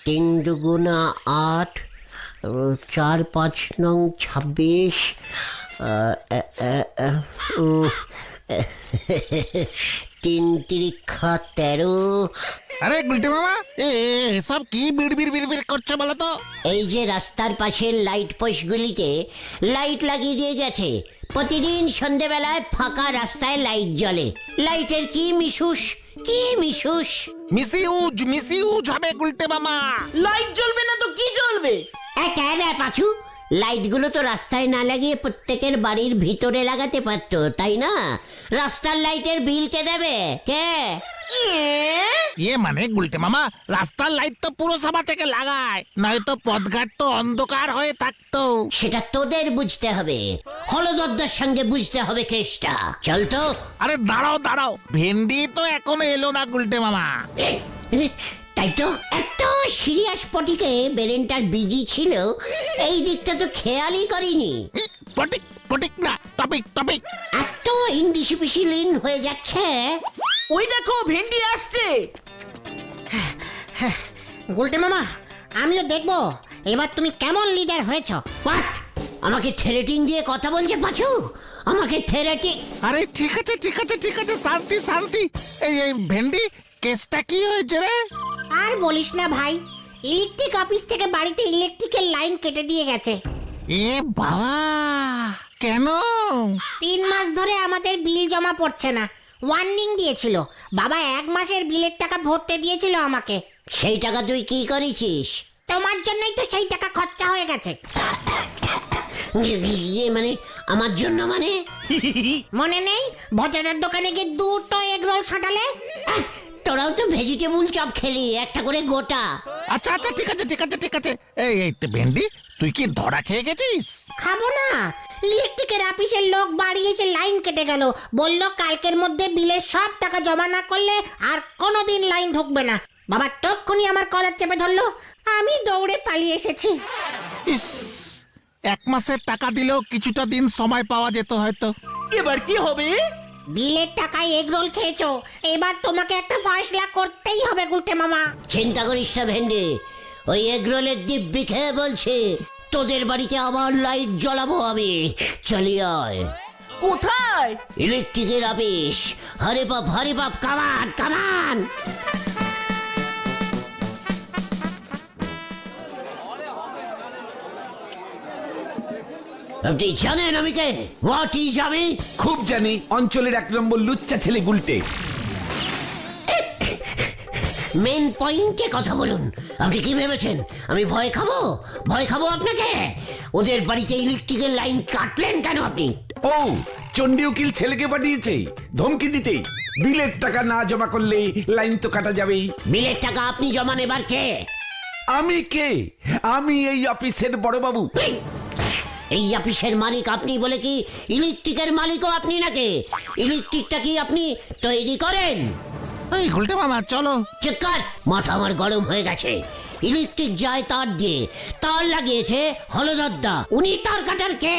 তিন দুগুণা 8, 4 5 নং 26, তিন তিরিক্ষা 13। আরে গুলটে মামা, সব কি বিড় করছে বলো তো? এই যে রাস্তার পাশের লাইট পোস্টগুলিতে লাইট লাগিয়ে দিয়ে গেছে। প্রতিদিন সন্ধেবেলায় ফাঁকা রাস্তায় লাইট জ্বলে। লাইটের কি মিশুস, কি মিশুস। মিসইউজ হবে গুলটে মামা। লাইট জ্বলবে না তো কি জ্বলবে? কেন পাছু, লাইটগুলো তো রাস্তায় না লাগিয়ে প্রত্যেকের বাড়ির ভিতরে লাগাতে পারতো, তাই না? রাস্তার লাইটের বিল কে দেবে? কে? মানে গুলটে মামা, রাস্তার লাইট তো পুরসভা থেকে লাগায়, নয়তো পথঘাট তো অন্ধকার হয়ে থাকতো। সেটা তোদের বুঝতে হবে, হলদদ্দার সঙ্গে বুঝতে হবে কেসটা। চল তো। আরে দাঁড়াও, ভেন্ডি তো এখনো এলো না গুলটে মামা। তাই তো, এত সিরিয়াস পটিকে বেরেনটা বিজি ছিল, এই দিকটা তো খেয়ালই করিনি। পটিক না, টপিক। এত ইনডিসিপ্লিন হয়ে যাচ্ছে। ওই দেখো ভেন্ডি আসছে। গুলটে মামা, আমিও দেখবো এবার তুমি কেমন লিডার হয়েছ। হোয়াট? আমাকে থ্রেটিং দিয়ে কথা বলছে পাছু? আমাকে থ্রেটিং? আরে ঠিক আছে, শান্তি। এই ভেন্ডি, কেসটা কি হয়েছে রে? আর বলিস না ভাই, ইলেকট্রিক অফিস থেকে বাড়িতে ইলেকট্রিকের লাইন কেটে দিয়ে গেছে। এ বাবা, কেন? 3 মাস ধরে আমাদের বিল জমা পড়ছে না। ওয়ার্নিং দিয়েছিল, বাবা 1 মাসের বিলের টাকা ভরতে দিয়েছিল আমাকে। সেই টাকা তুই কি করেছিস? তোমার জন্যই তো সেই টাকা খরচা হয়ে গেছে। মানে আমার জন্য মানে? মনে নেই ভজাদার দোকানে গিয়ে 2টো এগরোল সাঁটালে? তোরাও তো ভেজিটেবল চপ খেলি, একটা করে গোটা। আচ্ছা ঠিক আছে। এই ভেন্ডি, তুই কি ধরা খেয়ে গেছিস? খাবো না। ইলেকট্রিকের অফিসের লোক বাড়ি এসে লাইন কেটে গেল, বলল কালকের মধ্যে বিলের সব টাকা জমা না করলে আর কোনোদিন লাইন ঢুকবে না। বাবা তক্ষুনি আমার কলার চেপে ধরলো, আমি দৌড়ে পালিয়ে এসেছি। ইস, 1 মাসের টাকা দিলেও কিছুটা দিন সময় পাওয়া যেত হয়তো। এবার কি হবে? বিলের টাকায় এগরোল খেয়েছো, এবার তোমাকে একটা ফয়সলা করতেই হবে গুলটে মামা। চিন্তা করিস না ভেন্ডি, ওই এগরোলের দিব্যি খেয়ে বলছে তোদের বাড়িতে আবার লাইট জ্বলাবো আমি। চলি আয়। কোথায়? ইলেকট্রিকের অফিস। হরে বাপ, কামান। আপনি জানেন আমি কে? হোয়াট ইজ আমি? খুব জানি, অঞ্চলের 1 নম্বর লুচ্চা ছেলে গুলটে। মেন পয়েন্টে কথা বলুন। আপনি কি ভেবেছেন আমি ভয় খাবো আপনাকে? ওদের বাড়িতে ইলেকট্রিকের লাইন কাটলেন কেন আপনি? ও, চণ্ডী উকিল ছেলেকে পাঠিয়েছে ধমকি দিতে। বিলের টাকা না জমা করলে লাইন তো কাটা যাবেই। বিলের টাকা আপনি জমা নেবার কে? আমি কে? আমি এই অফিসের বড় বাবু। এই অফিসের মালিক আপনি বলে কি ইলেকট্রিকের মালিকও আপনি নাকি? ইলেকট্রিকটা কি আপনি তৈরি করেন? এই গুলটে মামা চলো। চিৎকার! মাথা আমার গরম হয়ে গেছে। ইলেকট্রিক যায় তার দিয়ে, তার লাগিয়েছে হলদদ্দা। উনি তার কাটার কে?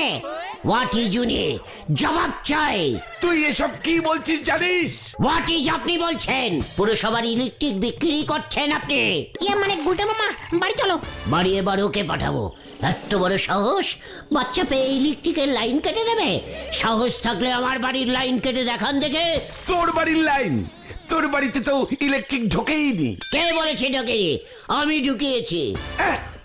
হোয়াট ইজ উনি? জবাব চাই। তুই এসব কি বলছিস জানিস? হোয়াট ইজ আপনি বলছেন? পুরসভার ইলেকট্রিক বিক্রি করছেন আপনি? মানে গুলটে মামা, বাড়ি চলো। বাড়ি এবার ওকে পাঠাবো। এত বড় সাহস! বাচ্চা পেয়ে ইলেকট্রিকের লাইন কেটে দেবে? সাহস থাকলে আমার বাড়ির লাইন কেটে দেখান দেখে। তোর বাড়ির লাইন? তোর বাড়িতে তো ইলেকট্রিক ঢোকেইনি। কে বলেছে ঢোকেনি? আমি ঢুকিয়েছি।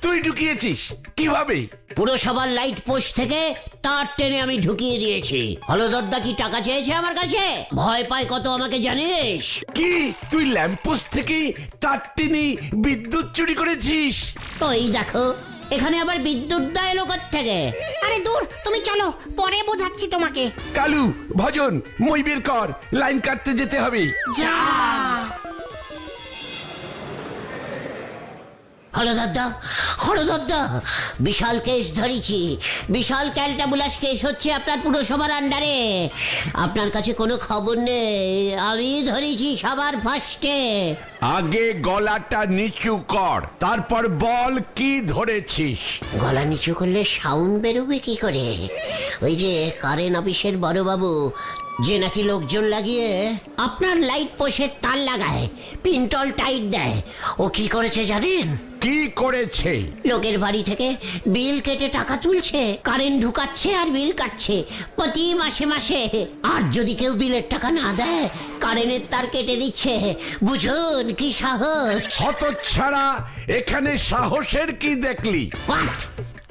তুই ঢুকিয়েছিস কিভাবে? পুরসভার লাইট পোস্ট থেকে তার টেনে আমি ঢুকিয়ে দিয়েছি। হলদদ্দা কি টাকা চেয়েছে আমার কাছে? ভয় পায় কত আমাকে জানিস? কি তুই ল্যাম্পপোস্ট থেকে তার টেনে বিদ্যুৎ চুরি করেছিস? ওই দেখো, এখানে আবার বিদ্যুৎ দা এলো থেকে। আরে দূর, তুমি চলো, পরে বোঝাচ্ছি তোমাকে। কালু, ভজন, মই বের কর, লাইন কাটতে যেতে হবে। যা। হলদদ্দা, বিশাল কেস ধরেছি। বিশাল ক্যালটাবুলাস কেস হচ্ছে আপনার পুরসভার আন্ডারে। আপনার কাছে কোনো খবর নেই, আমি ধরেছি সবার ফার্স্টে। আগে গলাটা নিচু কর, তারপর বল কি ধরেছিস। গলা নিচু করলে সাউন্ড বেরোবে কি করে? ওই যে কারেন্ট অফিসের বড়বাবু, যে নাকি লোকজন লাগিয়ে আপনার লাইট পোস্টের তার লাগায়, পিন্টল টাইট দেয়। ও কি করেছে জানেন? কি করেছে? লোকের বাড়ি থেকে বিল কেটে টাকা তুলছে, কারেন্ট ঢুকাচ্ছে আর বিল কাটছে প্রতি মাসে মাসে। আর যদি কেউ বিলের টাকা না দেয়, কারেন্টের তার কেটে দিচ্ছে। বুঝুন কি সাহস! হতচ্ছাড়া, এখানে সাহসের কি দেখলি? What?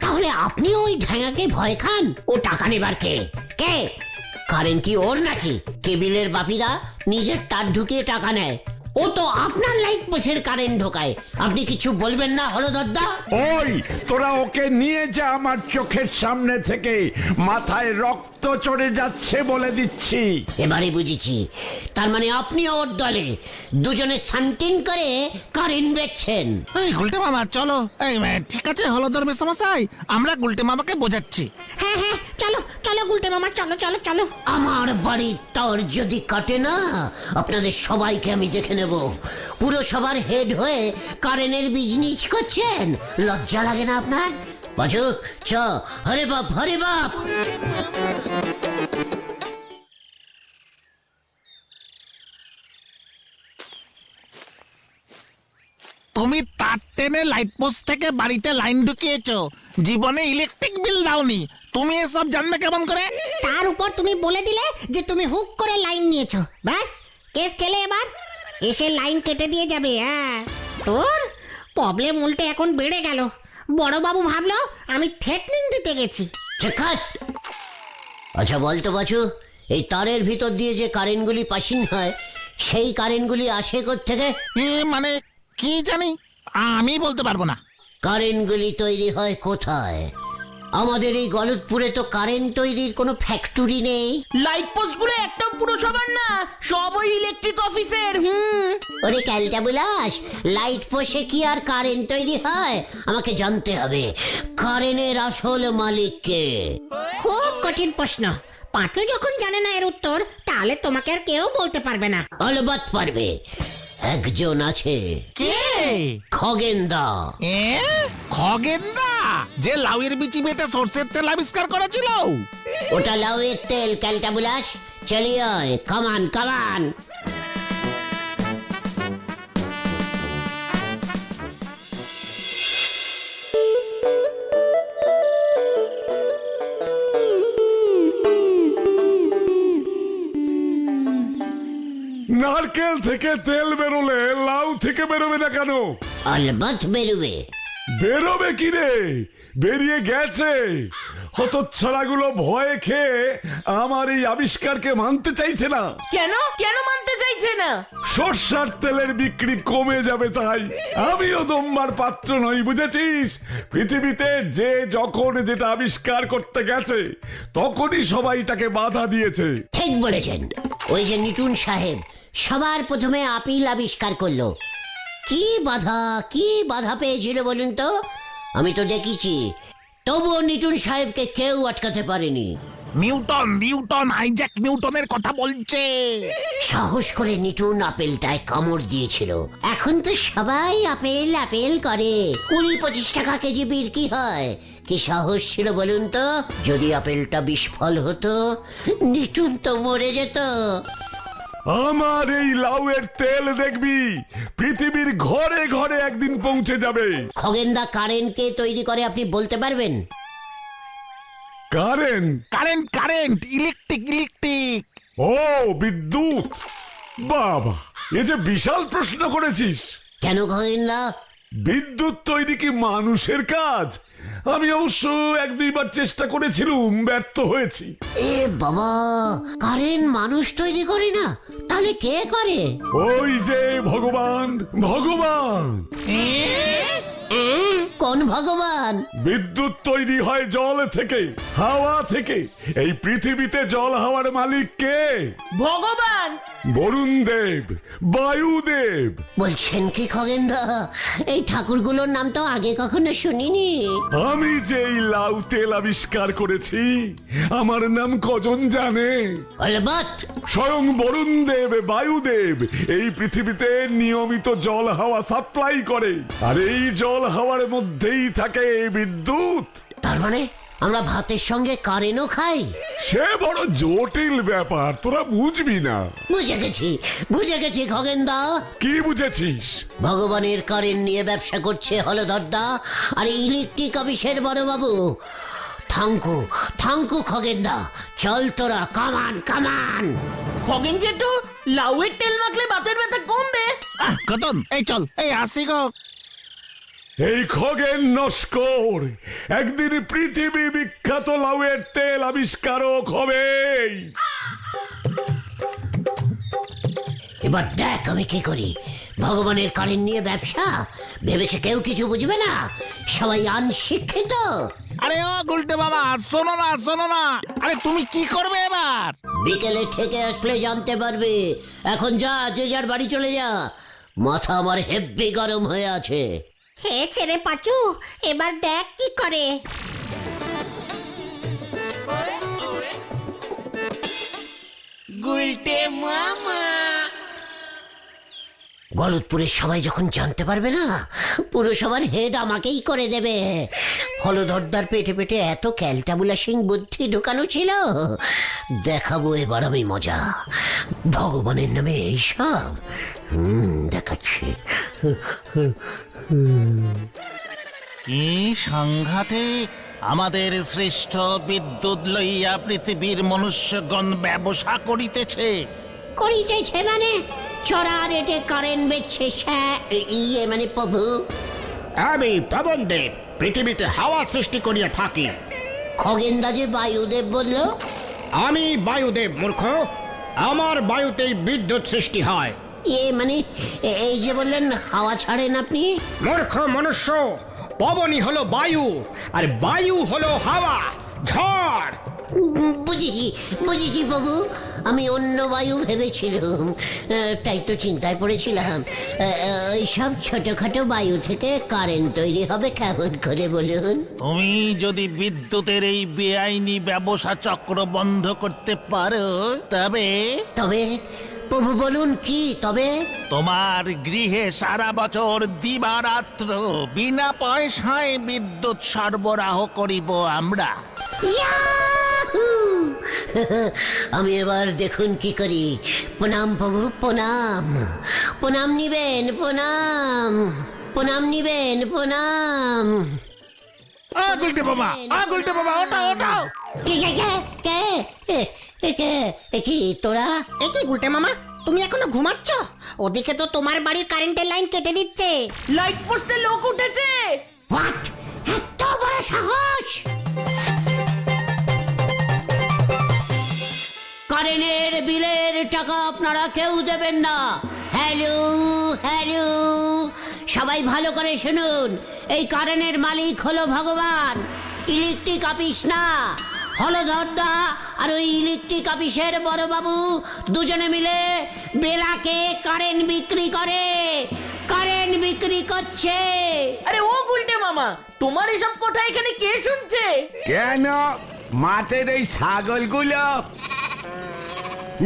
তাহলে আপনি ওই ঢ্যাঙাকে ভয় খান? ও টাকা নেবার কে? কে? কারেন্ট কি ওর নাকি? কেবিলের বাপিরা নিজের তার ঢুকিয়ে টাকা নেয়, ও তো আপনার লাইট পোস্টের কারেন্ট ঢোকায়। আপনি কিছু বলবেন না হলদরদা? ওই তোরা ওকে নিয়ে যা আমার চোখের সামনে থেকে, মাথায় রক্ত চড়ে যাচ্ছে বলে দিচ্ছি। এবারে বুঝেছি, তার মানে আপনি ওর দলে দুজনে সান্টিন করে কারেন্ট বেচছেন। এই গুলটে মামা চলো। এই ঠিক আছে হলদর মেসমশাই, আমরা গুলটে মামাকে বোঝাচ্ছি। হ্যাঁ হ্যাঁ, চলো চলো গুলটে মামা, চলো চলো চলো। আমার বাড়ির তার যদি কাটে না, আপনাদের সবাইকে আমি দেখে নেব। পুরো সবার হেড হয়ে কারেন্টের বিজনেস করছেন, লজ্জা লাগে না আপনার? বাজু চ, হরে বাপ হরে বাপ। তুমি তার টেনে লাইট পোস্ট থেকে বাড়িতে লাইন ঢুকিয়েছো, জীবনে ইলেকট্রিক বিল দাওনি, তুমি এসব জানবে কেমন করে? তার উপর তুমি বলে দিলে যে তুমি হুক করে লাইন নিয়েছো, ব্যাস কেস খেলে এবার এসে লাইন কেটে দিয়ে যাবে। হ্যাঁ, তোর প্রবলেম উল্টে এখন বেড়ে গেল। বড়বাবু ভাবলো আমি থ্রেটনিং দিতে গেছি। চেকাট। আচ্ছা বলতো বাচু, এই তারের ভিতর দিয়ে যে কারেন্টগুলি পাসিং হয়, সেই কারেন্টগুলি আসে কোত্থেকে? মানে কি জানি, আমি বলতে পারবো না। কারেন্টগুলি তৈরি হয় কোথায়? আমাদের এই গলতপুরে তো কারেন্ট তৈরির কোনো ফ্যাক্টরি নেই। লাইট পোস্ট গুলো একটাও পুরসভার না, সব ওই ইলেকট্রিক অফিসের। ওরে ক্যালটা বুলাস, লাইট পোস্টে কি আর কারেন্ট তৈরি হয়? আমাকে জানতে হবে কারেন্টের আসল মালিক কে। খুব কঠিন প্রশ্ন, পাঁচু যখন জানে না এর উত্তর, তাহলে তোমাকে আর কেউ বলতে পারবে না। অলবাত পারবে, একজন আছে। কে? খগেনদা। খগেনদা, যে লাউয়ের বিচি বেটে সর্ষের তেল আবিষ্কার করেছিল? ওটা লাউয়ের তেল ক্যালটা বুলাস। চলিয়ে কামান কামান। নারকেল থেকে তেল বেরোলে লাউ থেকে বেরোবে না কেন? অলবাত বেরোবে। বেরোবে কি রে? বেরিয়ে গেছে। হতচ্ছাড়াগুলো ভয়ে খেয়ে আমার এই আবিষ্কারকে মানতে চাইছে না। কেন কেন মানতে চাইছে না? সর্ষার তেলের বিক্রি কমে যাবে তাই। আমিও দম্বার পাত্র নই, বুঝেছিস? পৃথিবীতে যে যখন যেটা আবিষ্কার করতে গেছে, তখনই সবাই তাকে বাধা দিয়েছে। ঠিক বলেছেন। ওই যে নিটুন সাহেব সবার প্রথমে আপিল আবিষ্কার করলো। কি বাধা পেয়েছিল বলুন তো? আমি তো দেখেছি, তবুও নিটুন সাহেবকে কেউ আটকাতে পারেনি। নিউটন আইজ্যাক নিউটনের কথা বলছে। সাহস করে নিটুন আপেলটায় কামড় দিয়েছিল। এখন তো সবাই আপেল করে, 20-25 টাকা কেজি বিক্রি হয়। কি সাহস ছিল বলুন তো? যদি আপেলটা বিস্ফল হতো, নিটুন তো মরে যেত। আমার এই লাউয়ের তেল দেখবি পৃথিবীর ঘরে ঘরে একদিন পৌঁছে যাবে। খগেনদা কারেন্টকে তৈরি করে আপনি বলতে পারবেন? Current electric. ও বিদ্যুৎ। বাবা, এ যে বিশাল প্রশ্ন করেছিস। কেন খগেনদা? বিদ্যুৎ তৈরি কি মানুষের কাজ? আমি অবশ্য 1-2বার চেষ্টা করেছিলাম, ব্যর্থ হয়েছি। এ বাবা, কারেন্ট মানুষ তৈরি করে না, তাহলে কে করে? ওই যে ভগবান। কোন ভগবান? বিদ্যুৎ তৈরি হয় জল থেকে, হাওয়া থেকে। এই পৃথিবীতে জল হাওয়ার মালিক কে? ভগবান। বরুণ দেব, বায়ুদেব। বলছেন কি খগেনদা? এই ঠাকুরগুলোর নাম তো আগে কখনো শুনিনি। আমি যে এই লাউ তেল আবিষ্কার করেছি, আমার নাম কজন জানে? অলবাত। স্বয়ং বরুণ দেব, বায়ুদেব এই পৃথিবীতে নিয়মিত জল হাওয়া সাপ্লাই করে। আর এই জল হাওয়ার মধ্যেই থাকে বিদ্যুৎ। তার মানে আমরা ভাতের সঙ্গে কারেন্টও খাই? সে বড় জটিল ব্যাপার, তোরা বুঝবি না। বুঝে গেছি খগেনদা। কি বুঝেছিস? ভগবানের কারেন্ট নিয়ে ব্যবসা করছে হলধরদা আর ইলেকট্রিক অফিসের বড়বাবু। থাঙ্কু খগেনদা, চল তোরা, কামান। খগেন জেঠু, লাউয়ের তেল মাখলে বাতের ব্যথা কমবে। কতন, এই চল, এই আসি গো। এই খগেন নস্কর একদিন পৃথিবী বিখ্যাত লাউয়ের তেল আবিষ্কারক হবে। এবার দেখ আমি কি করি। ভগবানের কারেন্ট নিয়ে ব্যবসা ভেবেছে কেউ কিছু বুঝবে না, সবাই অনশিক্ষিত। আরে ও গুলটে বাবা, শোনো না। আরে তুমি কি করবে এবার? বিকেলে থেকে আসলে জানতে পারবে। এখন যা, যে যার বাড়ি চলে যা। মাথা আমার হেব্বি গরম হয়ে আছে। খেয়েছে রে পাচু, এবার দেখ কি করে। গলতপুরের সবাই যখন জানতে পারবে না, পুরসভার হেড আমাকেই করে দেবে। হলধরদার পেটে এত ক্যালটাবুলাসিং বুদ্ধি ঢুকানো ছিল। দেখাবো এবার আমি মজা। ভগবানের নামে এইসব দেখাচ্ছি। কি সাংঘাতিক! আমাদের শ্রেষ্ঠ বিদ্যুৎ লইয়া পৃথিবীর মনুষ্যগণ ব্যবসা করিতেছে মানে চড়া রেটে কারেন্ট বেচছে মানে প্রভু। আমি পবনদেব পৃথিবীতে হাওয়া সৃষ্টি করিয়া থাকি। খগেনদা যে বায়ুদেব বলল। আমি বায়ুদেব মূর্খ, আমার বায়ুতেই বিদ্যুৎ সৃষ্টি হয়। মানে এই যে বললেন হাওয়া ছাড়েন আপনি। মূর্খ মনুষ্য, পবনই হলো বায়ু আর বায়ু হলো হাওয়া, ঝড়। বুঝেছি প্রভু, আমি অন্য বায়ু ভেবেছিলাম, তাই তো চিন্তায় পড়েছিলাম। ওইসব ছোটখাটো বায়ু থেকে কারেন্ট তৈরি হবে কেমন করে বলুন? তুমি যদি বিদ্যুতের এই বেআইনি ব্যবসা চক্র বন্ধ করতে পারো তবে প্রভু বলুন কি তবে? তোমার গৃহে সারা বছর দিবারাত্র বিনা পয়সায় বিদ্যুৎ সরবরাহ করিব আমরা। ইয়াহু! আমি এবার দেখুন কি করি। প্রণাম প্রভু, প্রণাম নিবেন, প্রণাম নিবেন। গুলটে বাবা, ওটাও। কি তোরা? এ কি গুলটে মামা, তুমি এখনো ঘুমাচ্ছ? ওদিকে তো তোমার বাড়ির কারেন্টের লাইন কেটে দিচ্ছে। লাইট পোস্টে লোক উঠেছে। হোয়াট? এত বড় সাহস! কারেন্টের বিলের টাকা আপনারা কেউ দেবেন না। হ্যালো, সবাই ভালো করে শুনুন। এই কারেন্টের মালিক হলো ভগবান, ইলেকট্রিক অফিস না। হলধরদা আর ওই ইলেকট্রিক অফিসের বড়বাবু দুজনে মিলে বেলাকে কারেন্ট বিক্রি করছে। আরে ও গুলটে মামা, তোমার এসব কথা এখানে কে শুনছে? কেন মাঠের এই ছাগলগুলো?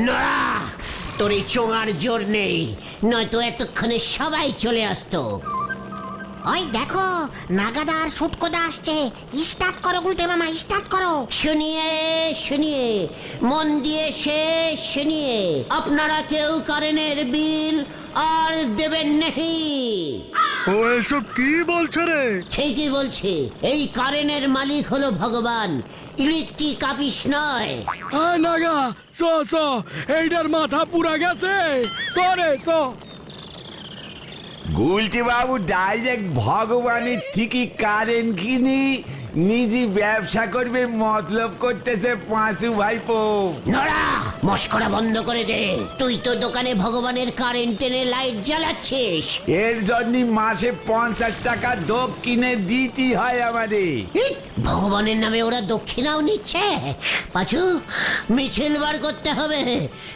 না, তোর এই চোঙার জোর নেই, নয়তো এতক্ষণে সবাই চলে আসতো। ওই দেখো, নাগাদা আর সুটকোদা আসছে। স্টার্ট করো গুলটে মামা, স্টার্ট করো। শুনিয়ে মন দিয়ে শুনিয়ে, আপনারা কেউ কারেন্টের বিল আর দেবেন নাহি। ও এসব কি বলছে রে? ঠিকই বলছে, এই কারেন্টের মালিক হলো ভগবান, ইলেকট্রিক অফিস নয়। আয় নাগা, এইটার মাথা পুরা গেছে। গুলটি বাবু ডাইরেক্ট ভগবানের থেকে কারেন্ট কিনি নিজে ব্যবসা করবে মতলব করতেছে পাঁচু ভাইপো। নড়া, মস্করা বন্ধ করে দে। তুই তো দোকানে ভগবানের কারেন্ট এনে লাইট জ্বালাচ্ছিস। এর জন্য মাসে 50 টাকা দক্ষিণে দিতে হয় আমাদের। ভগবানের নামে ওরা দক্ষিণাও নিচ্ছে। পাঁচু, মিছিল বার করতে হবে,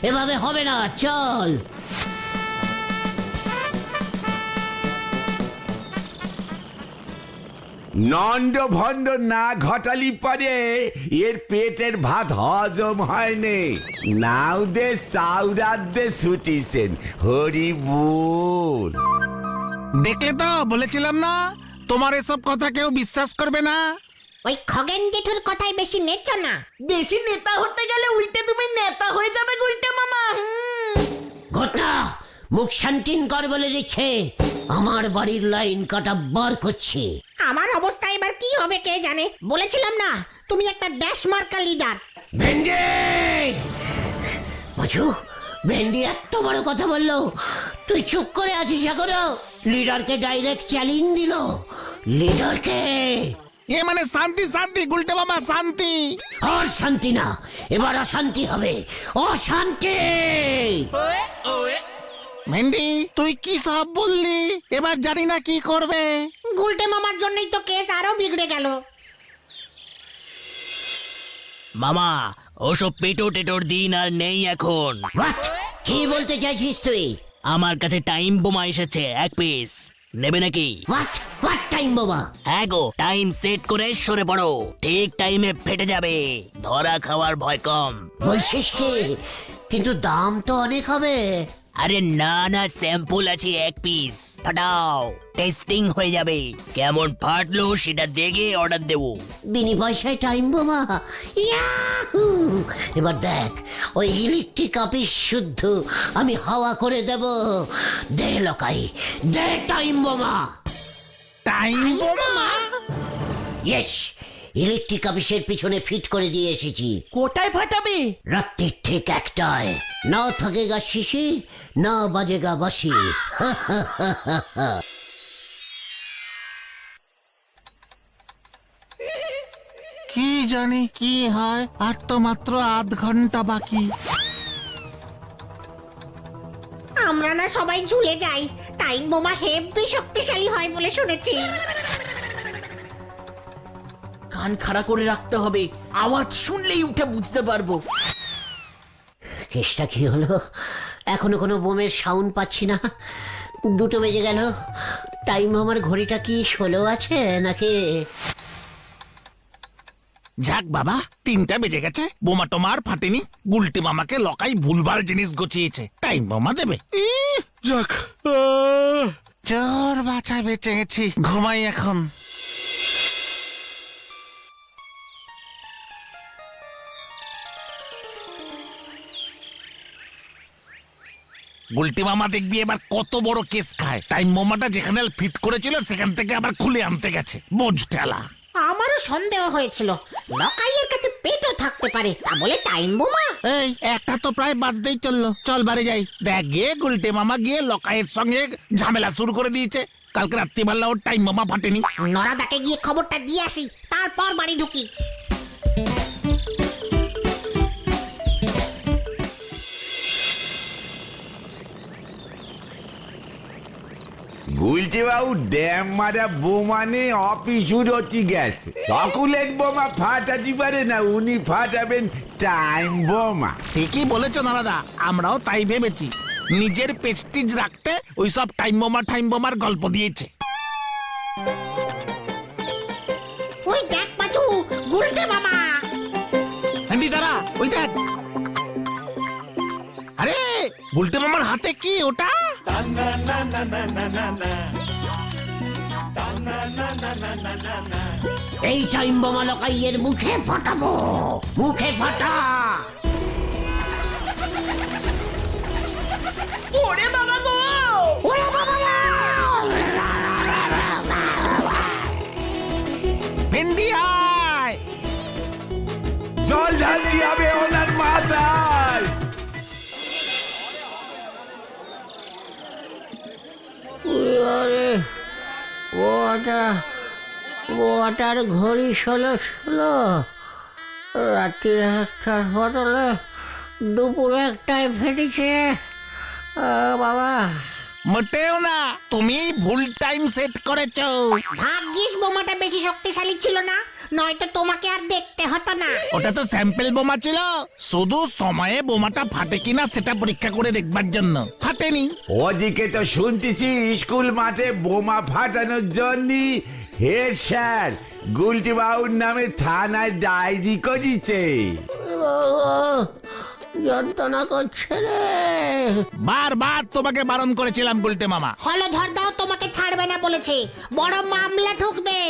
এভাবে হবে না, চল। নন্দ ভন্ড না ঘটালি পরে এর পেটের ভাত হজম হয়নি। নাও দে সাউরাত দে ছুটিছেন, হরি বল। দেখলে তো, বলেছিলাম না তোমার এসব কথা কেউ বিশ্বাস করবে না। ওই খগেন জেঠুর কথাই বেশি নেচ্ছ না। বেশি নেতা হতে গেলে উল্টে তুমি নেতা হয়ে যাবে গুলটে মামা। ঘটনা মুখ শান্তিন কর বলে দিচ্ছে, আমার বাড়ির লাইন কাটা বার করছে। আমার অবস্থা এবার কি হবে কে জানে। বলেছিলাম না তুমি একটা ড্যাশ মার্কা লিডার। ভেন্ডি পাঁচু, ভেন্ডি এত বড় কথা বললো, তুই চুপ করে আছিস এখনো? লিডারকে ডাইরেক্ট চ্যালেঞ্জ দিল। লিডারকে এ মানে শান্তি শান্তি গুলটে মামা শান্তি। আর শান্তি না, এবার অশান্তি হবে, অশান্তি। ভেন্ডি তুই কি সব বললি? এবার জানি না কি করবে। গুলটে মামার জন্যই তো কেস আরো বিগড়ে গেল। মামা ওসব পেটো টেটোর দিন আর নেই এখন। হোয়াট? কি বলতে চাইছিস তুই? আমার কাছে টাইম বোমা এসেছে 1 পিস, নেবে নাকি? হোয়াট হোয়াট টাইম বাবা? হ্যাঁ গো, টাইম সেট করে সরে পড়ো, ঠিক টাইমে ফেটে যাবে, ধরা খাওয়ার ভয় কম। বলছিস কি? কিন্তু দাম তো অনেক হবে। আরে না না, স্যাম্পল আছে 1 পিস, ফাটাও, টেস্টিং হয়ে যাবে, কেমন ফাটলো সেটা দেখে অর্ডার দেবো। বিনি পয়সায় টাইম বোমা, ইয়াহু! এবার দেখ, ওই ইলেকট্রিক অফিস শুদ্ধ আমি হাওয়া করে দেব। দে লোকাই, দে টাইম বোমা। টাইম বোমা? ইয়েস, ইলেকট্রিক অফিসের পিছনে ফিট করে দিয়ে এসেছি। কোথায় ফাটাবে? রাত্রির ঠিক 1টায়। না থাকেগা শিশি, না বাজেগা বাসি। কি জানি কি হয়, আর তো মাত্র আধ ঘন্টা বাকি। আমরা না সবাই ঝুলে যাই, টাইম বোমা হেব্বি শক্তিশালী হয় বলে শুনেছি। কান খাড়া করে রাখতে হবে, আওয়াজ শুনলেই উঠে বুঝতে পারবো। কেসটা কি হলো? এখনো কোনো বোমের সাউন্ড পাচ্ছি না। 2টো বেজে গেল। টাইম আমার ঘড়িটা কি 16 আছে নাকি? যাক বাবা, 3টা বেজে গেছে, বোমা টোমার ফাটেনি। গুলটি মামাকে লকাই ভুলবার জিনিস গছিয়েছে, টাইম বোমা দেবে। যাক, চোর বাঁচা বেঁচে গেছি, ঘুমাই এখন। গুলটি মামা দেখবি এবার কত বড় কেস খায়। টাইম বোমাটা যেখানে ফিট করেছিল সেখান থেকে আবার খুলে আনতে গেছে, বোঝ ঠেলা। আমারও সন্দেহ হয়েছিল লকাইয়ের কাছে পেটও থাকতে পারে, তা বলে টাইম বোমা। এই একটা তো প্রায় বাজতেই চললো, চল বাড়ি যাই। দেখ গিয়ে গুলটে মামা গিয়ে লকাইয়ের সঙ্গে ঝামেলা শুরু করে দিয়েছে। কালকে রাত্রিবেলা ওর টাইম বোমা ফাটেনি। নরাদাকে গিয়ে খবরটা দিয়ে আসি, তারপর বাড়ি ঢুকি। গুলছে বাবু ড্যাম মারা বোমা নিয়ে অফিস উড়তি গেছে। চকোলেট বোমা ফাটাতে পারে না, উনি ফাটাবেন টাইম বোমা। ঠিকই বলেছো দাদা, আমরাও তাই ভেবেছি। নিজের পেস্টিজ রাখতে ওইসব টাইম বোমার গল্প দিয়েছে। ওই দেখ পাচু, গুলটে মামা। হ্যান্ডি দাঁড়া, ওই দেখ। আরে গুলটে মামার হাতে কি ওটা? এই টাইম বোমা লকাইয়ের মুখে ফাটাবো, মুখে ফাটা। ওরে বাবা গো, ওরে বাবা রে! ভেন্ডি আয়। জল ঢালতে হবে ওনার মাথায়। ওটার ঘড়ি 16 রাত্রির 1টার বদলে দুপুর 1টায় ফেটেছে। বাবা, মোটেও না, তুমি ভুল টাইম সেট করেছো। ভাগ্যিস বোমাটা বেশি শক্তিশালী ছিল না, নয়তো তোমাকে আর দেখতে হতো না। ওটা তো স্যাম্পল বোমা ছিল, শুধু সময়ে বোমাটা ফাটে কিনা সেটা পরীক্ষা করে দেখবার জন্য। ফাটেনি। ওদিকে তো শুনতেছি স্কুল মাঠে বোমা ফাটানোর জন্য হেড স্যার গুলটি বাবুর নামে থানায় ডায়েরি করেছে। যন্ত্রণা করছে রে। বারবার তোমাকে বারণ করেছিলাম গুলটে মামা। হলধর দাও তোমাকে ছাড়বে না বলেছে, বড় মামলা ঠুকবে।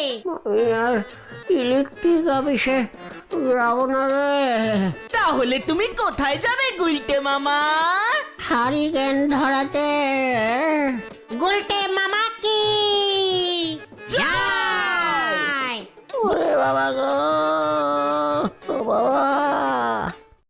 আর ইলেকট্রিক অফিসে যাবো না রে। তাহলে তুমি কোথায় যাবে গুলটে মামা? হারিকেন ধরাতে। গুলটে মামা কি জয়! ওরে বাবা গো,